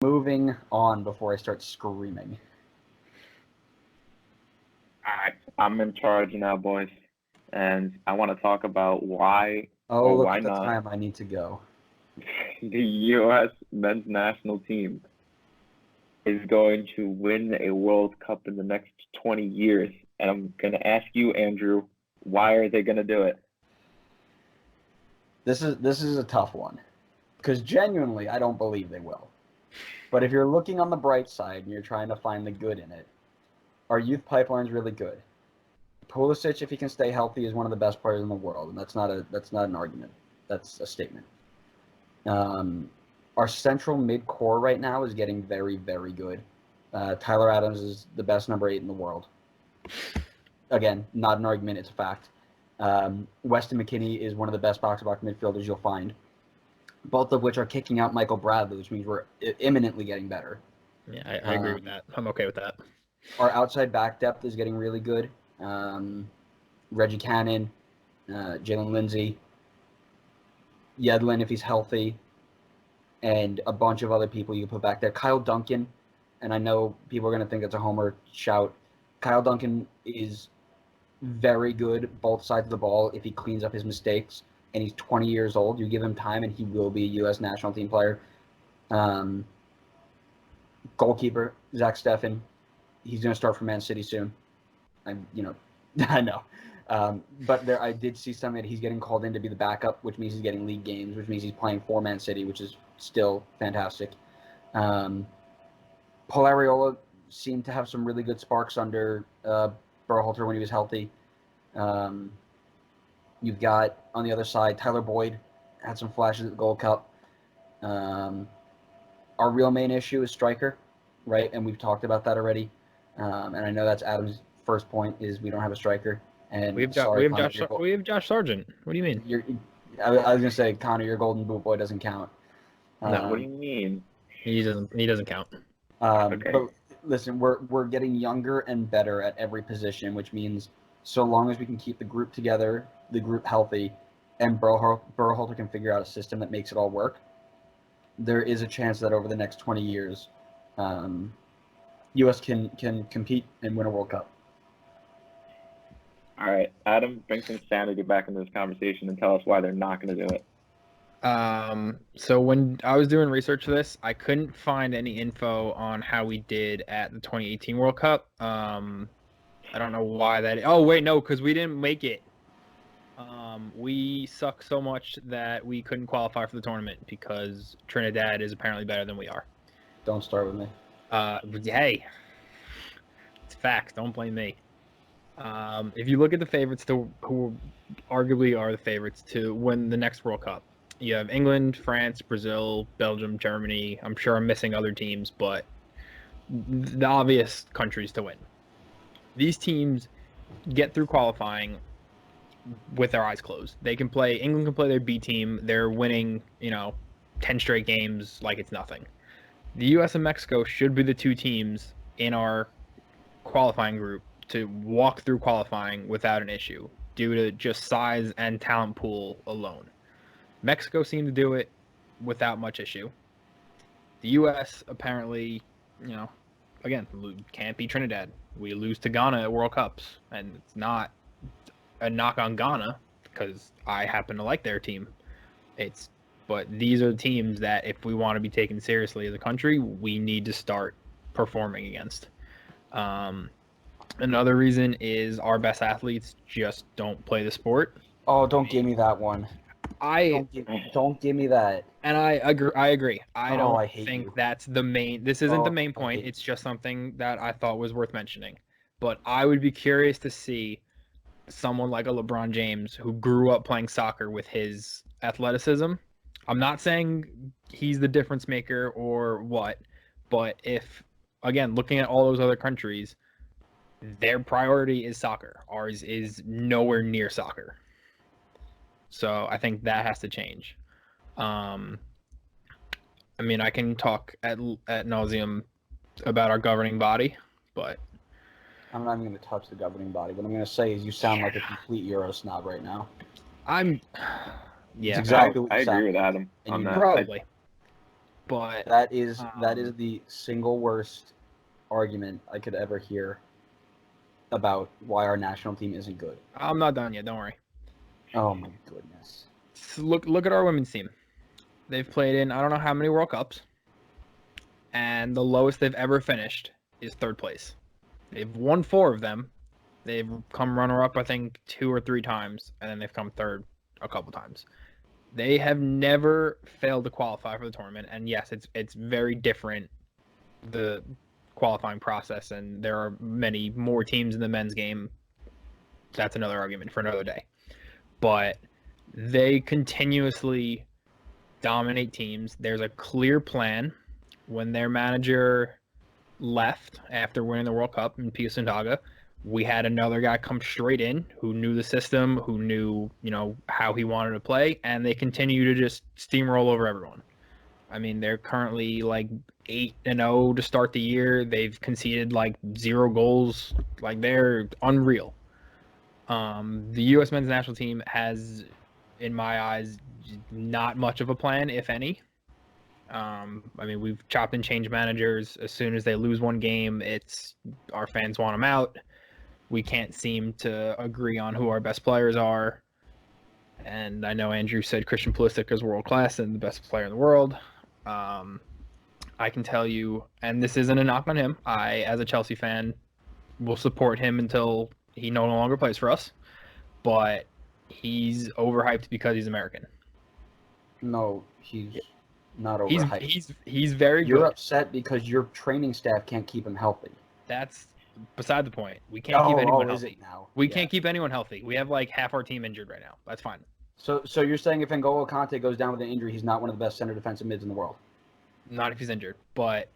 moving on before I start screaming. I'm in charge now, boys, and I want to talk about why Oh, or look why at the not time I need to go. the U.S. men's national team is going to win a World Cup in the next 20 years. And I'm going to ask you, Andrew, why are they going to do it? This is a tough one, because genuinely I don't believe they will. But if you're looking on the bright side and you're trying to find the good in it, our youth pipeline is really good. Pulisic, if he can stay healthy, is one of the best players in the world, and that's not an argument. That's a statement. Our central mid core right now is getting very, very good. Tyler Adams is the best number 8 in the world. Again, not an argument; it's a fact. Weston McKennie is one of the best box-to-box midfielders you'll find. Both of which are kicking out Michael Bradley, which means we're imminently getting better. Yeah, I agree with that. I'm okay with that. Our outside back depth is getting really good. Reggie Cannon, Jalen Lindsay, Yedlin if he's healthy, and a bunch of other people you can put back there. Kyle Duncan, and I know people are going to think it's a homer shout. Kyle Duncan is very good both sides of the ball if he cleans up his mistakes, and he's 20 years old. You give him time, and he will be a U.S. national team player. Goalkeeper, Zach Steffen, he's going to start for Man City soon. I know. But I did see something that he's getting called in to be the backup, which means he's getting league games, which means he's playing for Man City, which is still fantastic. Paul Arriola seemed to have some really good sparks under Berhalter when he was healthy. You've got, on the other side, Tyler Boyd had some flashes at the Gold Cup. Our real main issue is striker, right? And we've talked about that already. And I know that's Adam's first point is we don't have a striker. And we have Josh Sargent. What do you mean? I was going to say, Connor, your golden boot boy doesn't count. No, what do you mean? He doesn't count. Okay. But listen, we're getting younger and better at every position, which means so long as we can keep the group together, the group healthy, and Berhalter can figure out a system that makes it all work, there is a chance that over the next 20 years, U.S. can compete and win a World Cup. All right, Adam, bring some sanity back into this conversation and tell us why they're not going to do it. So when I was doing research for this, I couldn't find any info on how we did at the 2018 World Cup. I don't know why that. Oh wait, no, because we didn't make it. We suck so much that we couldn't qualify for the tournament because Trinidad is apparently better than we are. Don't start with me. Hey, it's facts. Don't blame me. If you look at the favorites who arguably are the favorites to win the next World Cup, you have England, France, Brazil, Belgium, Germany. I'm sure I'm missing other teams, but the obvious countries to win. These teams get through qualifying with their eyes closed. England can play their B team. They're winning, 10 straight games like it's nothing. The U.S. and Mexico should be the two teams in our qualifying group to walk through qualifying without an issue due to just size and talent pool alone. Mexico seemed to do it without much issue. The U.S. apparently, again, can't beat Trinidad. We lose to Ghana at World Cups, and it's not a knock on Ghana because I happen to like their team. But these are the teams that if we want to be taken seriously as a country, we need to start performing against. Another reason is our best athletes just don't play the sport. Oh, don't give me that one. Don't give me that. And I agree. I don't hate think you. that's the main. This isn't the main point. It's just something that I thought was worth mentioning. But I would be curious to see someone like a LeBron James who grew up playing soccer with his athleticism. I'm not saying he's the difference maker or what, but if, again, looking at all those other countries, their priority is soccer. Ours is nowhere near soccer. So I think that has to change. I can talk at nauseum about our governing body, but I'm not even going to touch the governing body. What I'm going to say is you sound like a complete Euro snob right now. Yeah. It's exactly what I you sound agree with like. Adam on that. Probably. But That is the single worst argument I could ever hear about why our national team isn't good. I'm not done yet. Don't worry. Oh my goodness. So look at our women's team. They've played in I don't know how many World Cups, and the lowest they've ever finished is third place. They've won 4 of them. They've come runner-up, I think, 2 or 3 times, and then they've come third a couple times. They have never failed to qualify for the tournament, and yes, it's very different, the qualifying process, and there are many more teams in the men's game. That's another argument for another day. But they continuously dominate teams. There's a clear plan. When their manager left after winning the World Cup in Pia Sundhage, we had another guy come straight in who knew the system, who knew, how he wanted to play, and they continue to just steamroll over everyone. I mean, they're currently like 8-0 to start the year. They've conceded like 0 goals. Like, they're unreal. The U.S. men's national team has, in my eyes, not much of a plan, if any. I mean, we've chopped and changed managers. As soon as they lose one game, it's our fans want them out. We can't seem to agree on who our best players are. And I know Andrew said Christian Pulisic is world class and the best player in the world. I can tell you, and this isn't a knock on him, I, as a Chelsea fan, will support him until he no longer plays for us. But he's overhyped because he's American. No, he's not overhyped. He's very good. You're upset because your training staff can't keep him healthy. That's beside the point. We can't keep anyone healthy. Is it now? We can't keep anyone healthy. We have like half our team injured right now. That's fine. So you're saying if N'Golo Kante goes down with an injury, he's not one of the best center defensive mids in the world? Not if he's injured. But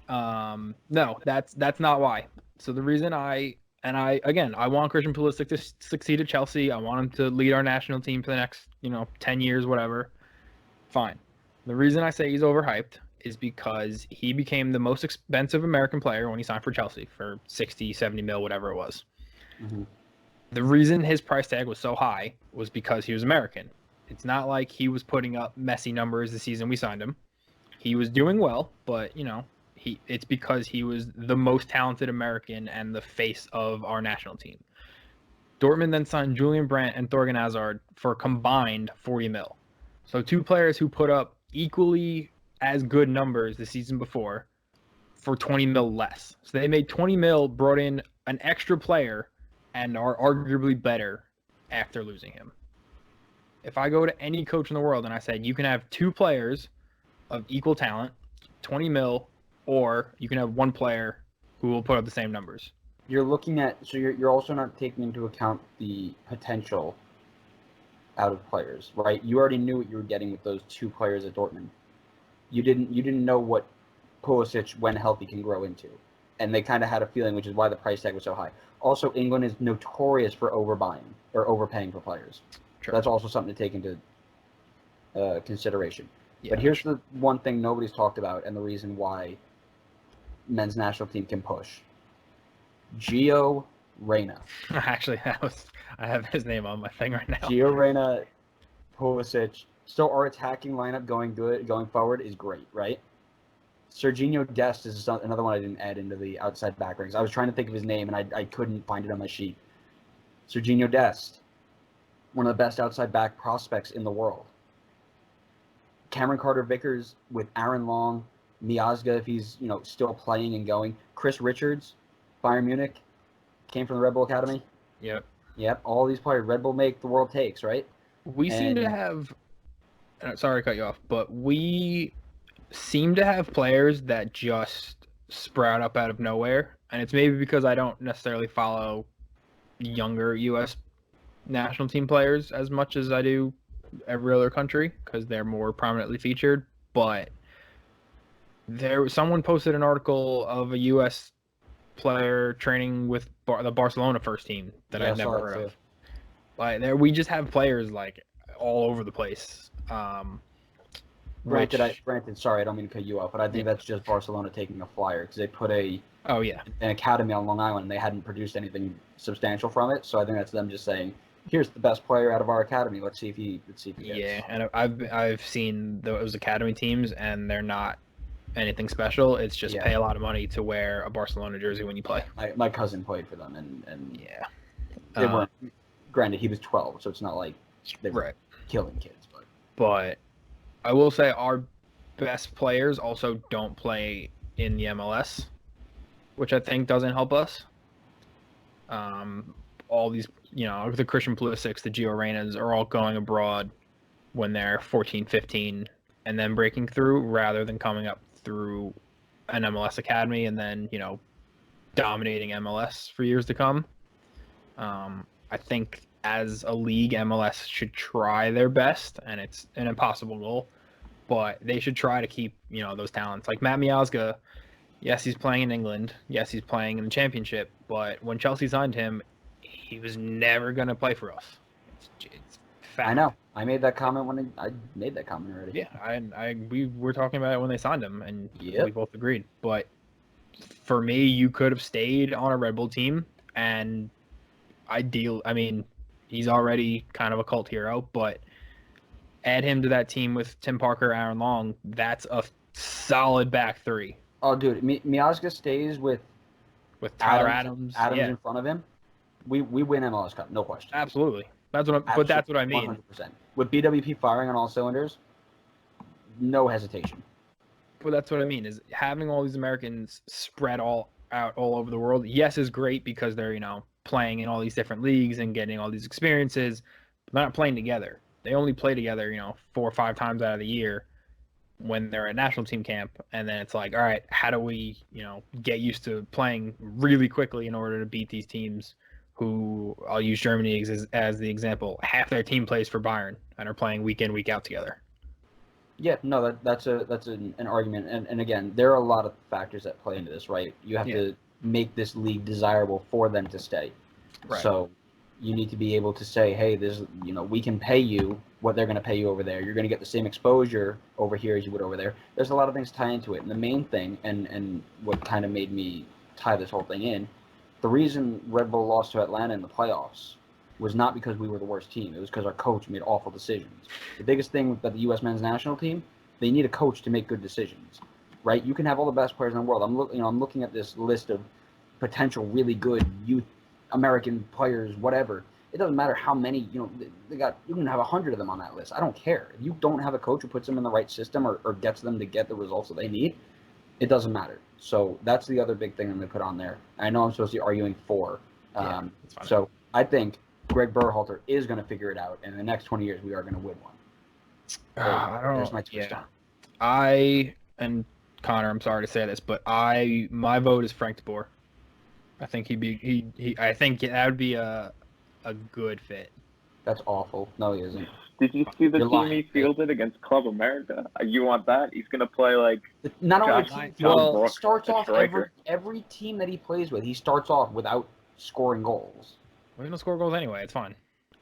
no, that's not why. So the reason I want Christian Pulisic to succeed at Chelsea. I want him to lead our national team for the next, 10 years, whatever. Fine. The reason I say he's overhyped is because he became the most expensive American player when he signed for Chelsea for 60, 70 mil, whatever it was. Mm-hmm. The reason his price tag was so high was because he was American. It's not like he was putting up messy numbers the season we signed him. He was doing well, but, it's because he was the most talented American and the face of our national team. Dortmund then signed Julian Brandt and Thorgan Hazard for combined 40 mil. So 2 players who put up equally as good numbers the season before for 20 mil less. So they made 20 mil, brought in an extra player, and are arguably better after losing him. If I go to any coach in the world and I said, you can have 2 players of equal talent, 20 mil, or you can have 1 player who will put up the same numbers. You're looking at, so you're also not taking into account the potential out of players, right? You already knew what you were getting with those 2 players at Dortmund. You didn't know what Pulisic, when healthy, can grow into. And they kind of had a feeling, which is why the price tag was so high. Also, England is notorious for overbuying or overpaying for players. Sure. That's also something to take into consideration. Yeah, but here's the one thing nobody's talked about and the reason why men's national team can push. Gio Reyna. Actually, I have his name on my thing right now. Gio Reyna, Pulisic. Still, our attacking lineup going forward is great, right? Serginho Dest is another one I didn't add into the outside back rings. I was trying to think of his name, and I couldn't find it on my sheet. Serginho Dest, one of the best outside back prospects in the world. Cameron Carter-Vickers with Aaron Long, Miazga, if he's still playing and going. Chris Richards, Bayern Munich, came from the Red Bull Academy. Yep. All these players, Red Bull make the world takes, right? We seem to have. Sorry to cut you off, but we seem to have players that just sprout up out of nowhere, and it's maybe because I don't necessarily follow younger U.S. national team players as much as I do every other country because they're more prominently featured. But someone posted an article of a U.S. player training with the Barcelona first team that I've never heard of. Like we just have players like all over the place. Granted, sorry, I don't mean to cut you off, but I think that's just Barcelona taking a flyer because they put an academy on Long Island and they hadn't produced anything substantial from it. So I think that's them just saying, here's the best player out of our academy. Let's see if he gets. Yeah, and I've seen those academy teams, and they're not anything special. It's just Yeah. pay a lot of money to wear a Barcelona jersey when you play. My cousin played for them, and Yeah. they weren't. Granted, he was 12, so it's not like they were Right. killing kids. But I will say our best players also don't play in the MLS, which I think doesn't help us. All these, the Christian Pulisic's, the Gio Reynas are all going abroad when they're 14, 15, and then breaking through rather than coming up through an MLS academy and then, dominating MLS for years to come. I think as a league, MLS should try their best, and it's an impossible goal, but they should try to keep, those talents. Like Matt Miazga, yes, he's playing in England. Yes, he's playing in the championship, but when Chelsea signed him, he was never going to play for us. It's fact. I know. I made that comment I made that comment already. Yeah, we were talking about it when they signed him, and Yep. we both agreed. But for me, you could have stayed on a Red Bull team, and he's already kind of a cult hero, but add him to that team with Tim Parker, Aaron Long, that's a solid back three. Oh, dude, Miazga stays with Tyler Adams in front of him. We win MLS Cup, no question. Absolutely. That's what I mean. 100%. With BWP firing on all cylinders, no hesitation. But that's what I mean, is having all these Americans spread all out all over the world. Yes, is great because they're, playing in all these different leagues and getting all these experiences. But they're not playing together. They only play together, 4 or 5 times out of the year when they're at national team camp. And then it's like, all right, how do we, get used to playing really quickly in order to beat these teams who, I'll use Germany as the example. Half their team plays for Bayern and are playing week in, week out together. Yeah, no, that's an argument, and again, there are a lot of factors that play into this, right? You have to make this league desirable for them to stay. Right. So you need to be able to say, hey, we can pay you what they're going to pay you over there. You're going to get the same exposure over here as you would over there. There's a lot of things tie into it, and the main thing, and what kind of made me tie this whole thing in, the reason Red Bull lost to Atlanta in the playoffs was not because we were the worst team. It was because our coach made awful decisions. The biggest thing with the U.S. men's national team, they need a coach to make good decisions, right? You can have all the best players in the world. I'm looking at this list of potential really good youth American players, whatever. It doesn't matter how many, you can have 100 of them on that list. I don't care. If you don't have a coach who puts them in the right system or gets them to get the results that they need, it doesn't matter. So that's the other big thing I'm going to put on there. I know I'm supposed to be arguing for. So I think Greg Berhalter is going to figure it out, and in the next 20 years, we are going to win one. There's my twist on. And Connor, I'm sorry to say this, but my vote is Frank de Boer. I think I think that would be a good fit. That's awful. No, he isn't. Did you see the You're team lying. he fielded against Club America? You want that? He's going to play like Not only John he Brooks, starts a off striker. every team that he plays with, he starts off without scoring goals. Well, he don't score goals anyway. It's fine.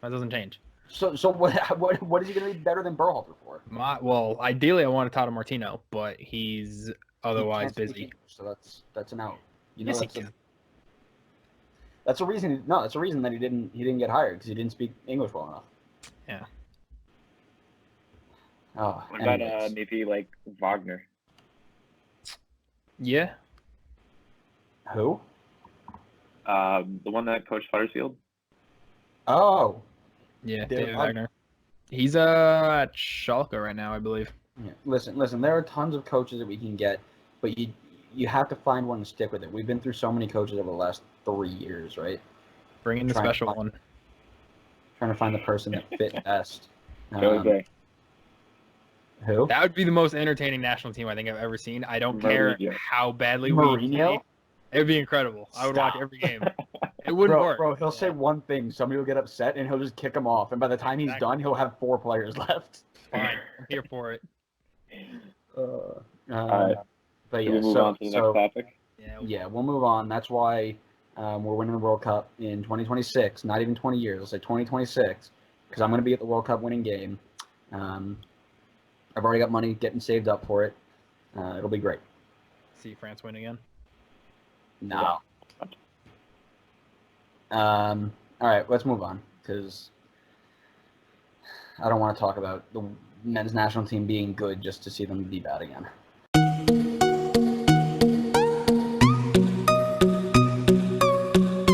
That doesn't change. So what is he going to be better than Berhalter for? Well, ideally, I want Tata Martino, but he's otherwise He can't speak busy. English, so that's an out. Yes, he can. That's a reason. No, that's a reason that he didn't get hired because he didn't speak English well enough. Yeah. Oh, What about anyways. maybe like Wagner? Yeah. Who? The one that coached Huddersfield? Oh, Yeah, David David Wagner. He's at Schalke right now, I believe. yeah. Listen. There are tons of coaches that we can get, but you have to find one and stick with it. We've been through so many coaches over the last 3 years, right? Bring in the Trying to special find- one. Trying to find the person that fit best. Jose. Who? That would be the most entertaining national team I think I've ever seen. I don't care Mourinho. how badly we Mourinho? play. It would be incredible. I would watch Stop. every game. It wouldn't work. Bro, he'll say one thing, somebody will get upset, and he'll just kick him off. And by the time he's Exactly. done, he'll have 4 players left. Fine. I'm here for it. Alright. But Should yeah, we move on to the next topic? Yeah. we'll move on. That's why we're winning the World Cup in 2026. Not even 20 years. I'll say 2026 because I'm going to be at the World Cup winning game. I've already got money getting saved up for it. It'll be great. See France win again. No. All right, let's move on because I don't want to talk about the men's national team being good just to see them be bad again.